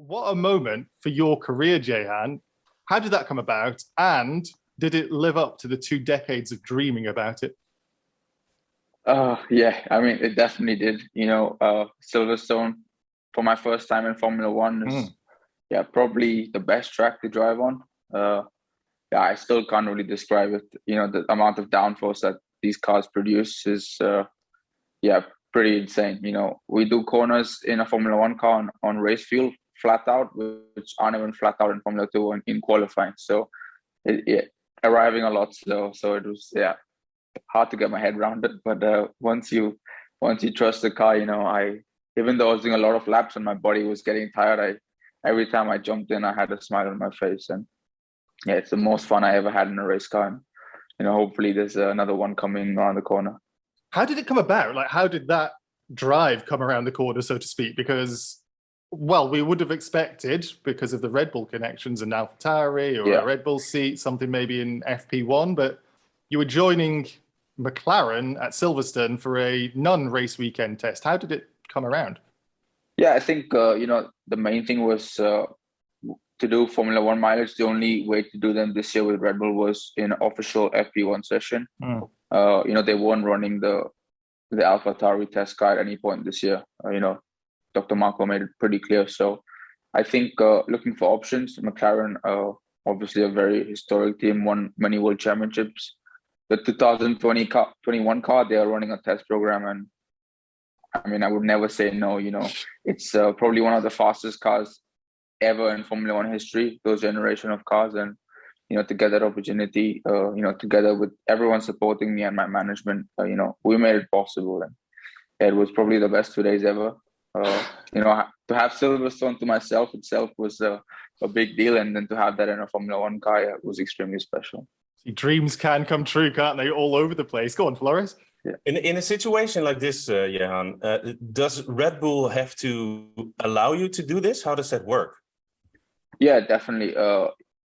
What a moment for your career, Jehan. How did that come about? And did it live up to the 2 decades of dreaming about it? Yeah, I mean, it definitely did. Silverstone for my first time in Formula One is, Mm. yeah, probably the best track to drive on. Uh, yeah, I still can't really describe it. The amount of downforce that these cars produce is, yeah, pretty insane. We do corners in a Formula One car on race fuel flat out, which aren't even flat out in Formula Two in qualifying. So arriving a lot slow. So it was, yeah, hard to get my head around it. But once you trust the car, I even though I was doing a lot of laps and my body was getting tired, I every time I jumped in, I had a smile on my face, and yeah, it's the most fun I ever had in a race car. And hopefully there's another one coming around the corner. How did it come about? Like, how did that drive come around the corner, so to speak? Because, well, we would have expected, because of the Red Bull connections, an AlphaTauri or a Yeah. Red Bull seat, something maybe in FP1, but you were joining McLaren at Silverstone for a non-race weekend test. How did it come around? Yeah, I think the main thing was to do Formula One mileage. The only way to do them this year with Red Bull was in official FP1 session. Mm. They weren't running the AlphaTauri test car at any point this year. Dr. Marco made it pretty clear. So I think looking for options, McLaren, obviously a very historic team, won many world championships. The 2021 car, they are running a test program, and I mean, I would never say no. It's probably one of the fastest cars ever in Formula One history, those generation of cars. And, to get that opportunity, together with everyone supporting me and my management, we made it possible. And it was probably the best 2 days ever. To have Silverstone to myself itself was a big deal. And then to have that in a Formula One car, yeah, was extremely special. See, dreams can come true, can't they? All over the place. Go on, Flores. Yeah. In a situation like this, Jehan, does Red Bull have to allow you to do this? How does that work? Yeah, definitely.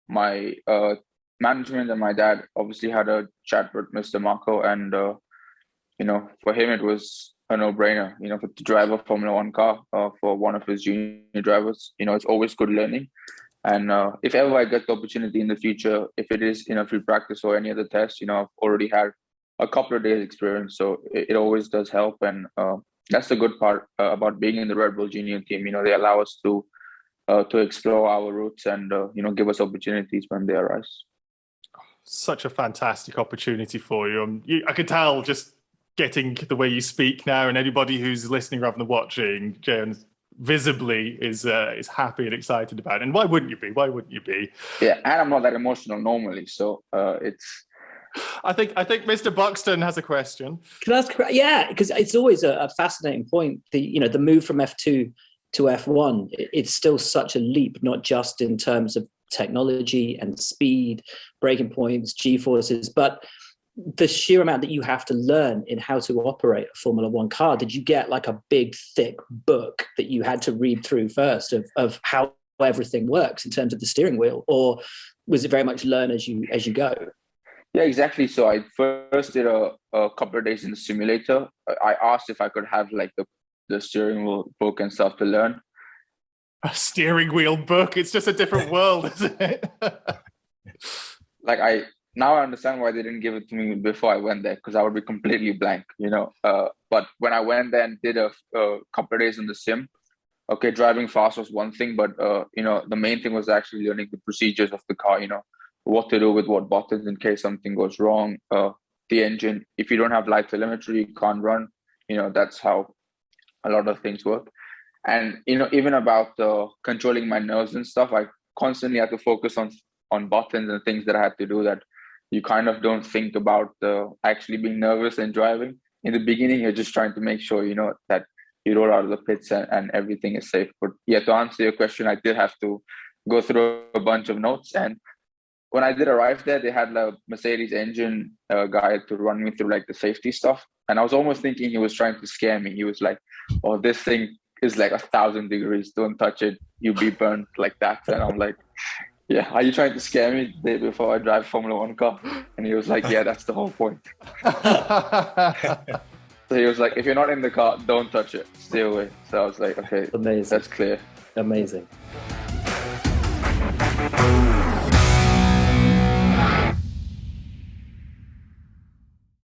My management and my dad obviously had a chat with Mr. Marco, and for him it was a no-brainer. To drive a Formula One car for one of his junior drivers, it's always good learning. And if ever I get the opportunity in the future, if it is in a free practice or any other test, I've already had a couple of days experience, so it always does help. And that's the good part about being in the Red Bull junior team. They allow us to explore our routes and give us opportunities when they arise. Such a fantastic opportunity for you. I could tell just getting the way you speak now, and anybody who's listening rather than watching, James visibly is happy and excited about it. And why wouldn't you be? Why wouldn't you be? Yeah, and I'm not that emotional normally, so it's. I think Mr. Buxton has a question. Can I ask? Yeah, because it's always a fascinating point. The move from F2 to F1, it's still such a leap, not just in terms of technology and speed, braking points, G-forces, but the sheer amount that you have to learn in how to operate a Formula One car. Did you get like a big, thick book that you had to read through first of how everything works in terms of the steering wheel, or was it very much learn as you go? Yeah, exactly. So I first did a couple of days in the simulator. I asked if I could have like the steering wheel book and stuff to learn. A steering wheel book? It's just a different world, isn't it? Now I understand why they didn't give it to me before I went there, because I would be completely blank, But when I went there and did a couple of days in the sim, okay, driving fast was one thing, but the main thing was actually learning the procedures of the car, what to do with what buttons in case something goes wrong. The engine, if you don't have light telemetry, you can't run. That's how a lot of things work. And even about controlling my nerves and stuff, I constantly had to focus on buttons and things that I had to do that you kind of don't think about actually being nervous and driving. In the beginning, you're just trying to make sure, that you roll out of the pits and everything is safe. But yeah, to answer your question, I did have to go through a bunch of notes. And when I did arrive there, they had a Mercedes engine guy to run me through like the safety stuff. And I was almost thinking he was trying to scare me. He was like, oh, this thing is like 1,000 degrees. Don't touch it. You'll be burned like that. And I'm like, yeah, are you trying to scare me the day before I drive Formula One car? And he was like, yeah, that's the whole point. So he was like, if you're not in the car, don't touch it. Stay away. So I was like, okay, Amazing. that's clear. Amazing.